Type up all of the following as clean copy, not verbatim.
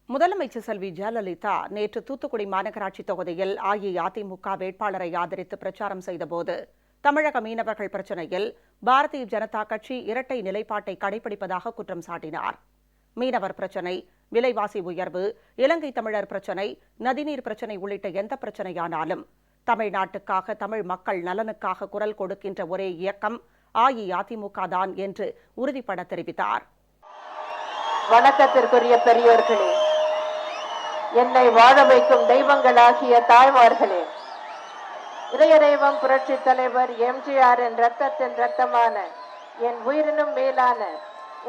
முதலமைச்சர் செல்வி ஜெயலலிதா நேற்று தூத்துக்குடி மாநகராட்சி தொகுதியில் அஇஅதிமுக வேட்பாளரை ஆதரித்து பிரச்சாரம் செய்தபோது தமிழக மீனவர்கள் பிரச்சினையில் பாரதிய ஜனதா கட்சி இரட்டை நிலைப்பாட்டை கடைபிடிப்பதாக குற்றம் சாட்டினார். மீனவர் பிரச்சினை, விலைவாசி உயர்வு, இலங்கை தமிழர் பிரச்சினை, நதிநீர் பிரச்சினை உள்ளிட்ட எந்த பிரச்சினையானாலும் தமிழ்நாட்டுக்காக, தமிழ் மக்கள் நலனுக்காக குரல் கொடுக்கின்ற ஒரே இயக்கம் அஇஅதிமுக தான் என்று உறுதிபட தெரிவித்தார். வணக்கத்திற்குரிய பெரியோர்களே, என்னை வாழ வைக்கும் தெய்வங்களாகிய தாய்மார்களே, இதயதெய்வம் புரட்சி தலைவர் எம்ஜிஆரின் ரத்தத்தின் ரத்தமான என் உயிரினும் மேலான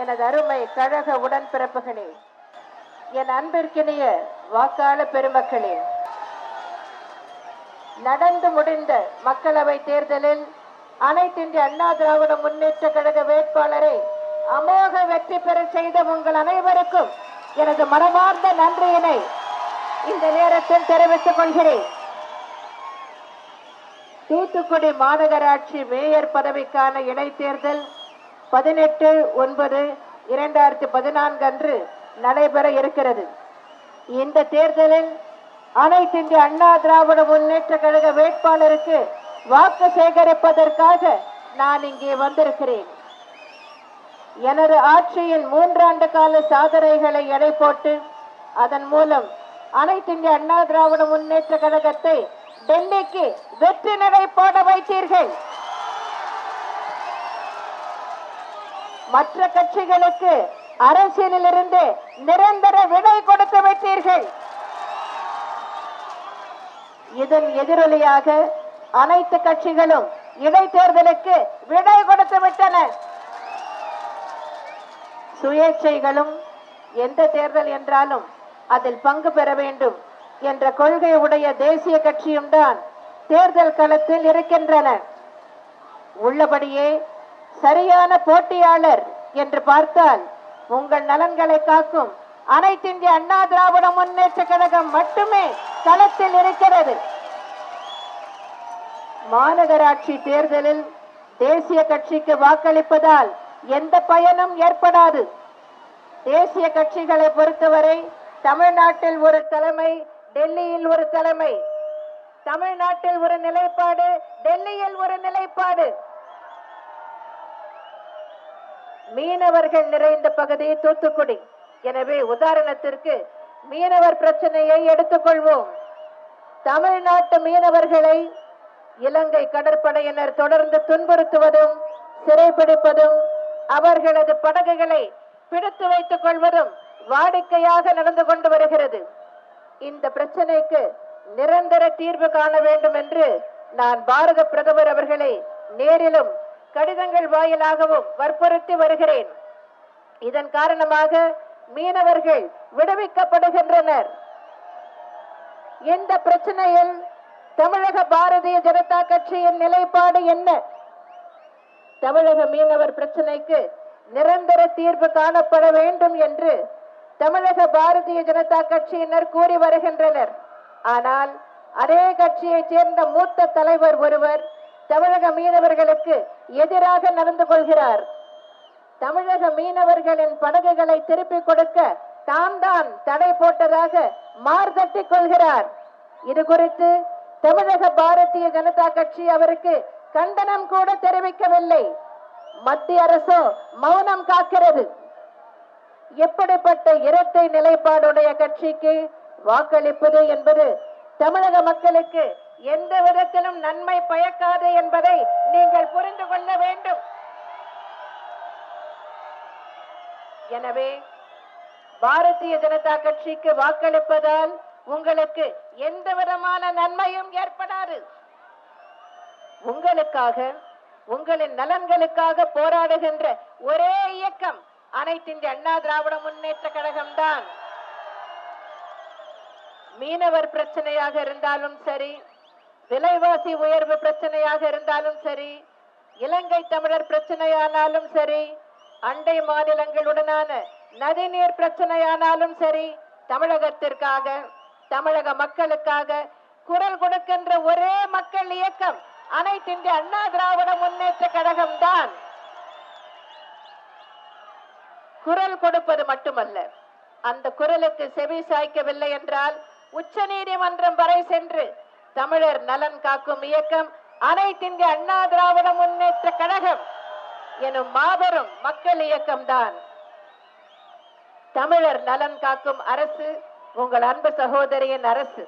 எனது அருமை கழக உடன்பிறப்புகளே, என் அன்பிற்கினிய வாக்காள பெருமக்களே, நடந்து முடிந்த மக்களவை தேர்தலில் அனைத்திந்திய அண்ணா திராவிட முன்னேற்ற கழக வேட்பாளரை அமோக வெற்றி பெற செய்த உங்கள் அனைவருக்கும் எனது மனமார்ந்த நன்றியினை இந்த நேரத்தில் தெரிவித்துக் கொள்கிறேன். தூத்துக்குடி மாநகராட்சி மேயர் பதவிக்கான இடைத்தேர்தல் 18/9/2014 அன்று நடைபெற இருக்கிறது. இந்த தேர்தலில் அனைத்திந்திய அண்ணா திராவிட முன்னேற்ற கழக வேட்பாளருக்கு வாக்கு சேகரிப்பதற்காக நான் இங்கே வந்திருக்கிறேன். எனது ஆட்சியின் 3 ஆண்டு கால சாதனைகளை எடை போட்டு அதன் மூலம் அனைத்திந்திய அண்ணா திராவிட முன்னேற்ற கழகத்தை டெல்லிக்கு வெற்றி நடை போட வைத்தீர்கள். மற்ற கட்சிகளுக்கு அரசியலில் இருந்து நிரந்தர விடை கொடுத்து வைத்தீர்கள். இதன் எதிரொலியாக அனைத்து கட்சிகளும் இடைத்தேர்தலுக்கு விடை கொடுத்து விட்டனர். சுயேட்சைகளும் எந்த தேர்தல் என்றாலும் அதில் பங்கு பெற வேண்டும் என்ற கொள்கை உடைய தேசிய கட்சியும் தான் தேர்தல் களத்தில் இருக்கின்றன. உள்ளபடியே சரியான போட்டியாளர் என்று பார்த்தால் உங்கள் நலன்களை காக்கும் அனைத்திந்திய அண்ணா திராவிட முன்னேற்ற கழகம் மட்டுமே களத்தில் இருக்கிறது. மாநகராட்சி தேர்தலில் தேசிய கட்சிக்கு வாக்களிப்பதால் எந்த பயனும் ஏற்படாது. தேசிய கட்சிகளை பொறுத்தவரை தமிழ்நாட்டில் ஒரு தலைமை, டெல்லியில் ஒரு தலைமை. தமிழ்நாட்டில் ஒரு நிலைப்பாடு, டெல்லியில் ஒரு நிலைப்பாடு. மீனவர்கள் நிறைந்த பகுதி தூத்துக்குடி. எனவே உதாரணத்திற்கு மீனவர் பிரச்சனையை எடுத்துக்கொள்வோம். தமிழ்நாட்டு மீனவர்களை இலங்கை கடற்படையினர் தொடர்ந்து துன்புறுத்துவதும், சிறைபிடிப்பதும், அவர்களது படகுகளை பிடித்து வைத்துக் கொள்வதும் வாடிக்கையாக நடந்து கொண்டு வருகிறது. இந்த பிரச்சனைக்கு நிரந்தர தீர்வு காண வேண்டும் என்று நான் பாரத பிரதமர் அவர்களை நேரிலும் கடிதங்கள் வாயிலாகவும் வற்புறுத்தி வருகிறேன். இதன் காரணமாக மீனவர்கள் விடுவிக்கப்படுகின்றனர். இந்த பிரச்சனையில் தமிழக பாரதிய ஜனதா கட்சியின் நிலைப்பாடு என்ன? தமிழக மீனவர் பிரச்சனைக்கு நிரந்தர தீர்வு காணப்பட வேண்டும் என்று தமிழக பாரதிய ஜனதா கட்சியினர் கூறி வருகின்றனர். ஆனால் அதே கட்சியைச் சேர்ந்த மூத்த தலைவர் ஒருவர் தமிழக மீனவர்களுக்கு எதிராக நடந்து கொள்கிறார். தமிழக மீனவர்களின் படகுகளை திருப்பிக் கொடுக்க தான் தடை போட்டதாக மார்தட்டிக் கொள்கிறார். இது குறித்து தமிழக பாரதிய ஜனதா கட்சி அவருக்கு கண்டனம் கூட தெரிவிக்கவில்லை. மத்திய அரசோ மௌனம் காக்கிறது. எப்படிப்பட்ட இரட்டை நிலைப்பாடுடைய கட்சிக்கு வாக்களிப்பது என்பது தமிழக மக்களுக்கு எந்த விதத்திலும் நன்மை பயக்காது என்பதை நீங்கள் புரிந்து கொள்ள வேண்டும். எனவே பாரதிய ஜனதா கட்சிக்கு வாக்களிப்பதால் உங்களுக்கு எந்த விதமான நன்மையும் ஏற்படாது. உங்களுக்காக, உங்களின் நலன்களுக்காக போராடுகின்ற ஒரே இயக்கம் அனைத்திந்திய அண்ணா திராவிட முன்னேற்ற கழகம் தான். மீனவர் பிரச்சனையாக இருந்தாலும் சரி, விலைவாசி உயர்வு பிரச்சனையாக இருந்தாலும் சரி, இலங்கை தமிழர் பிரச்சனையானாலும் சரி, அண்டை மாநிலங்களுடனான நதிநீர் பிரச்சனையானாலும் சரி, தமிழகத்திற்காக, தமிழக மக்களுக்காக குரல் கொடுக்கின்ற ஒரே மக்கள் இயக்கம் அனைத்திந்திய அண்ணா திராவிட முன்னேற்ற கழகம் தான். குரல் கொடுப்பது மட்டுமல்ல, அந்த குரலுக்கு செவி சாய்க்கவில்லை என்றால் உச்ச நீதிமன்றம் வரை சென்று தமிழர் நலன் காக்கும் இயக்கம் அனைத்திந்திய அண்ணா திராவிட முன்னேற்ற கழகம் எனும் மாபெரும் மக்கள் இயக்கம்தான். தமிழர் நலன் காக்கும் அரசு உங்கள் அன்பு சகோதரியின் அரசு.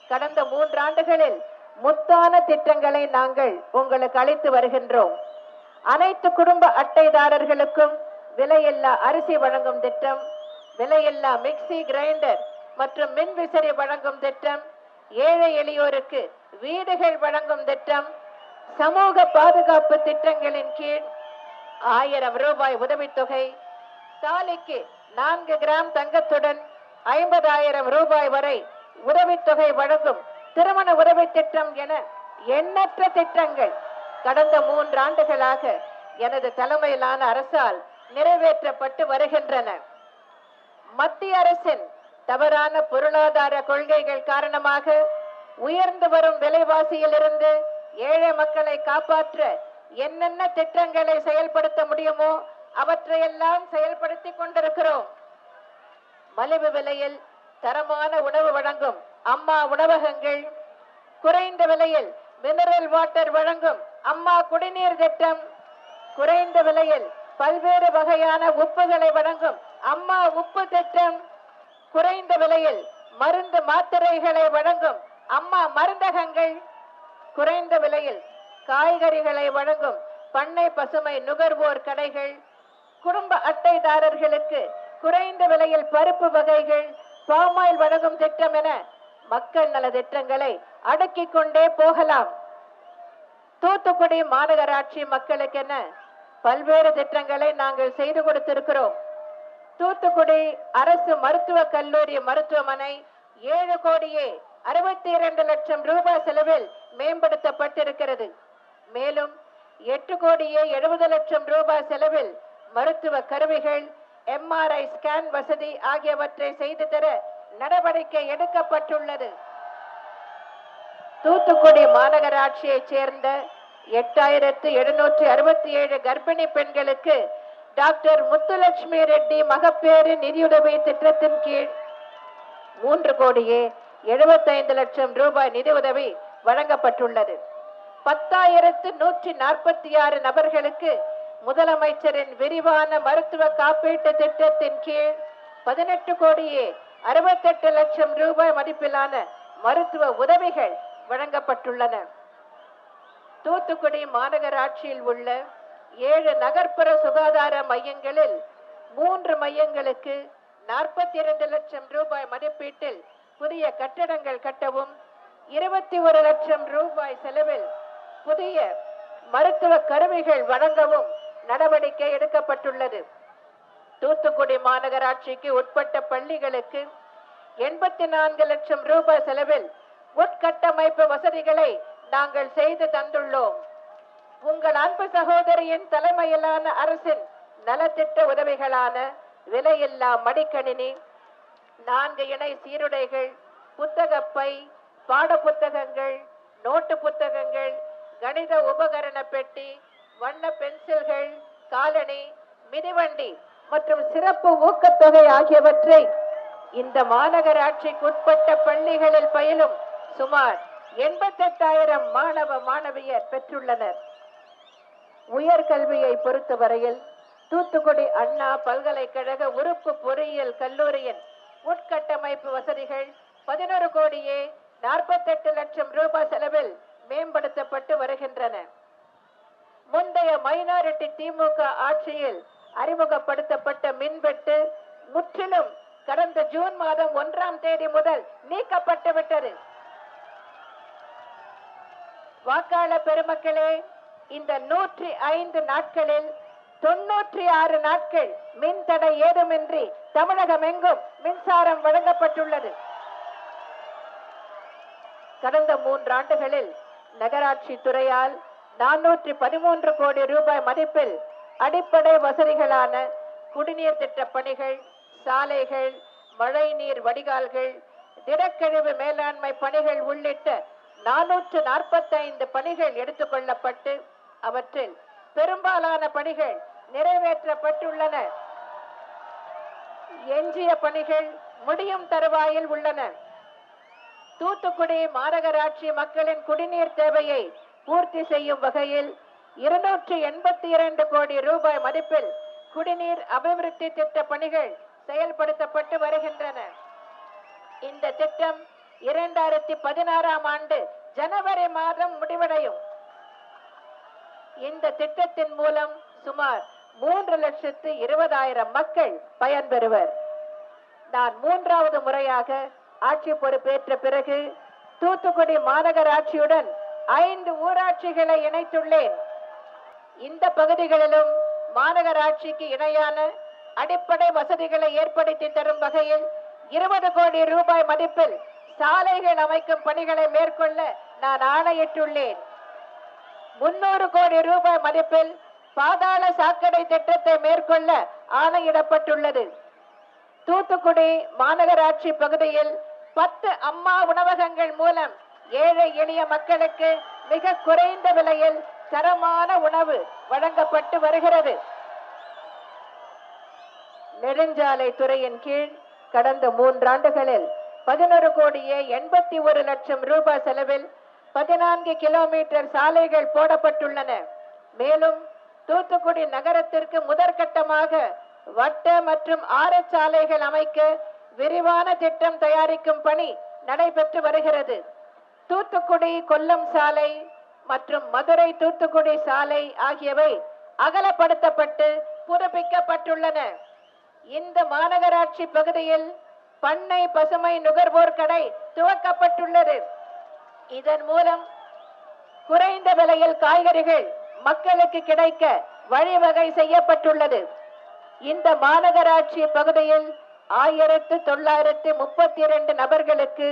கடந்த 3 ஆண்டுகளில் முத்தான திட்டங்களை நாங்கள் உங்களுக்கு அளித்து வருகின்றோம். அனைத்து குடும்ப அட்டைதாரர்களுக்கும் விலையில்லா அரிசி வழங்கும் திட்டம், விலையில்லா மிக்சி கிரைண்டர் மற்றும் மின்விசிறி வழங்கும் திட்டம், ஏழை எளியோருக்கு வீடுகள் வழங்கும் திட்டம், சமூக பாதுகாப்பு திட்டங்களின் கீழ் 1000 ரூபாய் உதவித்தொகை, தாலிக்கு 4 கிராம் தங்கத்துடன் 50,000 ரூபாய் வரை உதவித்தொகை வழங்கும் திருமண உதவி திட்டம் என எண்ணற்ற திட்டங்கள் கடந்த 3 ஆண்டுகளாக எனது தலைமையிலான அரசால் நிறைவேற்றப்பட்டு வருகின்றன. மத்திய அரசின் தவறான பொருளாதார கொள்கைகள் காரணமாக உயர்ந்து வரும் விலைவாசியில் இருந்து ஏழை மக்களை காப்பாற்ற என்னென்ன திட்டங்களை செயல்படுத்த முடியுமோ அவற்றையெல்லாம் செயல்படுத்தி கொண்டிருக்கிறோம். மலிவு விலையில் தரமான உணவு வழங்கும் அம்மா உணவகங்கள், குறைந்த விலையில் மினரல் வாட்டர் வழங்கும் அம்மா குடிநீர் திட்டம், குறைந்த விலையில் பல்வேறு வகையான உப்புகளை வழங்கும் அம்மா உப்பு திட்டம், குறைந்த விலையில் மருந்து மாத்திரைகளை வழங்கும் அம்மா மருந்தகங்கள், குறைந்த விலையில் காய்கறிகளை வழங்கும் பண்ணை பசுமை நுகர்வோர் கடைகள், குடும்ப அட்டைதாரர்களுக்கு குறைந்த விலையில் பருப்பு வகைகள், பாமாயில் வழங்கும் திட்டம் என மக்கள் நல திட்டங்களை அடுக்கிக் கொண்டே போகலாம். தூத்துக்குடி மாநகராட்சி மக்களுக்கென பல்வேறு திட்டங்களை நாங்கள் செய்து கொடுத்திருக்கிறோம். தூத்துக்குடி அரசு மருத்துவக் கல்லூரி மருத்துவமனை 7 கோடியே 62 லட்சம் ரூபாய் செலவில் மேம்படுத்தப்பட்டிருக்கிறது. மேலும் 8 கோடியே 70 லட்சம் ரூபாய் செலவில் மருத்துவ கருவிகள், MRI ஸ்கேன் வசதி ஆகியவற்றை செய்து தர நடவடிக்கை எடுக்கப்பட்டுள்ளது. தூத்துக்குடி மாநகராட்சியைச் சேர்ந்த 8767 கர்ப்பிணி பெண்களுக்கு டாக்டர் முத்துலட்சுமி ரெட்டி மகப்பேறு நிதியுதவி திட்டத்தின் கீழ் 3 கோடியே 75 லட்சம் ரூபாய் நிதியுதவி வழங்கப்பட்டுள்ளது. 10,146 நபர்களுக்கு முதலமைச்சரின் விரிவான மருத்துவ காப்பீட்டு திட்டத்தின் கீழ் 18 கோடியே 68 லட்சம் ரூபாய் மதிப்பிலான மருத்துவ உதவிகள் வழங்கப்பட்டுள்ளன. தூத்துக்குடி மாநகராட்சியில் உள்ள 7 நகர்ப்புற சுகாதார மையங்களில் 3 மையங்களுக்கு 42 லட்சம் ரூபாய் மதிப்பீட்டில் புதிய கட்டடங்கள் கட்டவும், 21 லட்சம் ரூபாய் செலவில் புதிய மருத்துவ கருவிகள் வழங்கவும் நடவடிக்கை எடுக்கப்பட்டுள்ளது. தூத்துக்குடி மாநகராட்சிக்கு உட்பட்ட பள்ளிகளுக்கு 84 லட்சம் ரூபாய் செலவில் உட்கட்டமைப்பு வசதிகளை நாங்கள் செய்து தந்துள்ளோம். உங்கள் அன்பு சகோதரியின் தலைமையிலான அரசின் நலத்திட்ட உதவிகளான விலையில்லா மடிக்கணினி, 4 இணை சீருடைகள், புத்தகப்பை, பாட புத்தகங்கள், நோட்டு புத்தகங்கள், கணித உபகரண பெட்டி, வண்ண பென்சில்கள், காலணி, மிதிவண்டி மற்றும் சிறப்பு ஊக்கத்தொகை ஆகியவற்றை இந்த மாநகராட்சிக்குட்பட்ட பள்ளிகளில் பயிலும் சுமார் 88,000 மாணவ மாணவியர் பெற்றுள்ளனர். உயர்கல்வியை பொறுத்தவரையில் தூத்துக்குடி அண்ணா பல்கலைக்கழக உறுப்பு பொறியியல் கல்லூரியின் உட்கட்டமைப்பு வசதிகள் 11 கோடியே 48 லட்சம் ரூபாய் செலவில் மேம்படுத்தப்பட்டு வருகின்றன. முந்தைய மைனாரிட்டி திமுக ஆட்சியில் அறிமுகப்படுத்தப்பட்ட மின்வெட்டு முற்றிலும் கடந்த ஜூன் மாதம் 1ஆம் தேதி முதல் நீக்கப்பட்டு விட்டது. வாக்காளர் பெருமக்களே, இந்த 105 நாட்களில் 96 நாட்கள் மின்தடை ஏதுமின்றி தமிழகம் எங்கும் மின்சாரம் வழங்கப்பட்டுள்ளது. கடந்த 3 ஆண்டுகளில் நகராட்சி துறையால் 413 கோடி ரூபாய் மதிப்பில் அடிப்படை வசதிகளான குடிநீர் திட்ட பணிகள், சாலைகள், மழை நீர் வடிகால்கள், திடக்கழிவு மேலாண்மை பணிகள் உள்ளிட்ட 445 பணிகள் எடுத்துக்கொள்ளப்பட்டு அவற்றில் பெரும்பாலான பணிகள் நிறைவேற்றப்பட்டுள்ளன. எஞ்சிய பணிகள் முடியும் தருவாயில் உள்ளன. தூத்துக்குடி மாநகராட்சி மக்களின் குடிநீர் தேவையை பூர்த்தி செய்யும் வகையில் 282 கோடி ரூபாய் மதிப்பில் குடிநீர் அபிவிருத்தி திட்ட பணிகள் செயல்படுத்தப்பட்டு வருகின்றன. இந்த திட்டம் 2016 ஆண்டு ஜனவரி மாதம் முடிவடையும். இந்த திட்டத்தின் மூலம் சுமார் 3,20,000 மக்கள் பயன்பெறுவர். நான் 3வது முறையாக ஆட்சி பொறுப்பேற்ற பிறகு தூத்துக்குடி மாநகராட்சியுடன் 5 ஊராட்சிகளை இணைத்துள்ளேன். இந்த பகுதிகளிலும் மாநகராட்சிக்கு இணையான அடிப்படை வசதிகளை ஏற்படுத்தி தரும் வகையில் 20 கோடி ரூபாய் மதிப்பில் சாலைகள் அமைக்கும் பணிகளை மேற்கொள்ள நான் ஆணையிட்டுள்ளேன். 300 கோடி ரூபாய் மதிப்பில் பாதாள சாக்கடை திட்டத்தை மேற்கொள்ள ஆணையிடப்பட்டுள்ளது. தூத்துக்குடி மாநகராட்சி பகுதியில் 10 அம்மா உணவகங்கள் மூலம் ஏழை எளிய மக்களுக்கு மிக குறைந்த விலையில் தரமான உணவு வழங்கப்பட்டு வருகிறது. நெடுஞ்சாலை துறையின் கீழ் கடந்த 3 ஆண்டுகளில் 11 கோடியே 81 லட்சம் ரூபாய் செலவில் 14 கிலோமீட்டர் சாலைகள் போடப்பட்டுள்ளன. மேலும் தூத்துக்குடி நகரத்திற்கு முதற்கட்டமாக வட்ட மற்றும் ஆரச்சாலைகள் அமைக்க விரிவான திட்டம் தயாரிக்கும் பணி நடைபெற்று வருகிறது. தூத்துக்குடி கொல்லம் சாலை மற்றும் மதுரை தூத்துக்குடி சாலை ஆகியவை அகலப்படுத்தப்பட்டு புதுப்பிக்கப்பட்டுள்ளன. இந்த மாநகராட்சி பகுதியில் பண்ணை பசுமை நுகர்வோர் கடை துவக்கப்பட்டுள்ளது. இதன் மூலம் குறைந்த விலையில் காய்கறிகள் மக்களுக்கு கிடைக்க வழிவகை செய்யப்பட்டுள்ளது. இந்த மாநகராட்சி பகுதியில் 1932 நபர்களுக்கு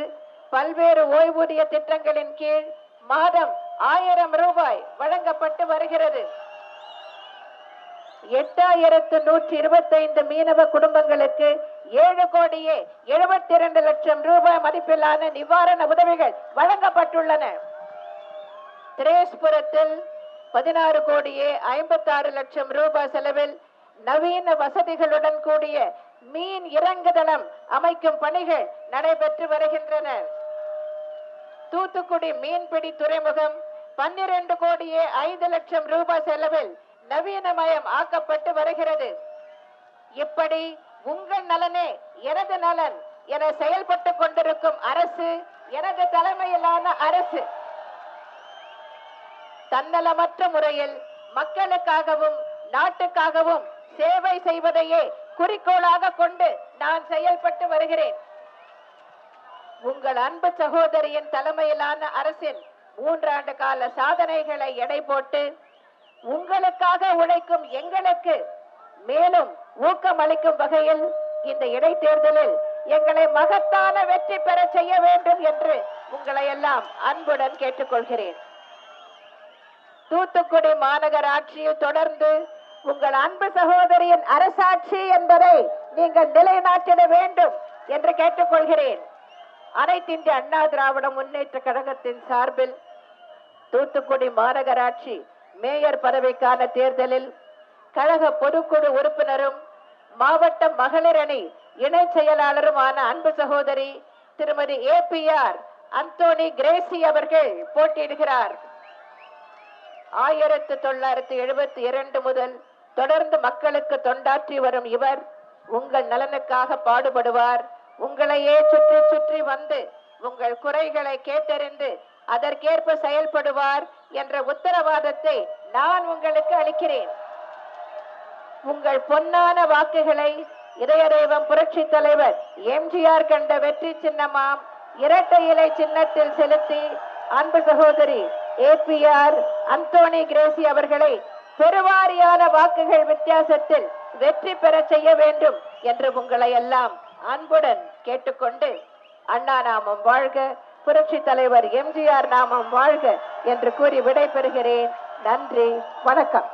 பல்வேறு ஓய்வூதிய திட்டங்களின் கீழ் மாதம் 1000 ரூபாய் வழங்கப்பட்டு வருகிறது. 8125 மீனவ குடும்பங்களுக்கு 7 கோடியே 72 லட்சம் ரூபாய் மதிப்பிலான நிவாரண உதவிகள் வழங்கப்பட்டுள்ளன. திரேஸ்புரத்தில் 16 கோடியே 56 லட்சம் ரூபாய் செலவில் நவீன வசதிகளுடன் கூடிய மீன் இறங்குதளம் அமைக்கும் பணிகள் நடைபெற்று வருகின்றன. தூத்துக்குடி மீன்பிடி துறைமுகம் 12 கோடியே 5 லட்சம் ரூபாய் செலவில் நவீனமயம் ஆக்கப்பட்டு வருகிறது. இப்படி உங்கள் நலனே எனது நலன் என செயல்பட்டு கொண்டிருக்கும் அரசு எனது தலைமையிலான அரசு. தன்னலமற்ற முறையில் மக்களுக்காகவும் நாட்டுக்காகவும் சேவை செய்வதையே குறிக்கோளாக கொண்டு நான் செயல்பட்டு வருகிறேன். உங்கள் அன்பு சகோதரியின் தலைமையிலான அரசின் 3 ஆண்டு கால சாதனைகளை எடை போட்டு உங்களுக்காக உழைக்கும் எங்களுக்கு மேலும் ஊக்கம் அளிக்கும் வகையில் இந்த இடைத்தேர்தலில் எங்களை மகத்தான வெற்றி பெற செய்ய வேண்டும் என்று உங்களை எல்லாம் அன்புடன் கேட்டுக்கொள்கிறேன். தூத்துக்குடி மாநகராட்சியில் தொடர்ந்து உங்கள் அன்பு சகோதரியின் அரசாட்சி என்பதை நீங்கள் நிலைநாட்டிட வேண்டும் என்று கேட்டுக்கொள்கிறேன். அனைத்திந்திய அண்ணா திராவிட முன்னேற்ற கழகத்தின் சார்பில் தூத்துக்குடி மாநகராட்சி மேயர் பதவிக்கான தேர்தலில் கழக பொதுக்குழு உறுப்பினரும் மாவட்ட மகளிர் அணி இணை செயலாளருமான அன்பு சகோதரி திருமதி APR அந்தோனி கிரேசி அவர்கள் போட்டியிடுகிறார். 1972 முதல் தொடர்ந்து மக்களுக்கு தொண்டாற்றி வரும் இவர் உங்கள் நலனுக்காக பாடுபடுவார். உங்களையே சுற்றி சுற்றி வந்து உங்கள் குறைகளை கேட்டறிந்து அதற்கேற்ப செயல்படுவார் என்ற உத்தரவாதத்தை நான் உங்களுக்கு அளிக்கிறேன். உங்கள் பொன்னான வாக்குகளை இதய தெய்வம் புரட்சி தலைவர் எம்ஜிஆர் கண்ட வெற்றி சின்னமாம் இரட்டை இலை சின்னத்தில் செலுத்தி அன்பு சகோதரி APR அந்தோனி கிரேசி அவர்களை பெருவாரியான வாக்குகள் வித்தியாசத்தில் வெற்றி பெற செய்ய வேண்டும் என்று உங்களை எல்லாம் அன்புடன் கேட்டுக்கொண்டு அண்ணா நாமம் வாழ்க, புரட்சி தலைவர் எம்ஜிஆர் நாமம் வாழ்க என்று கூறி விடை பெறுகிறேன். நன்றி, வணக்கம்.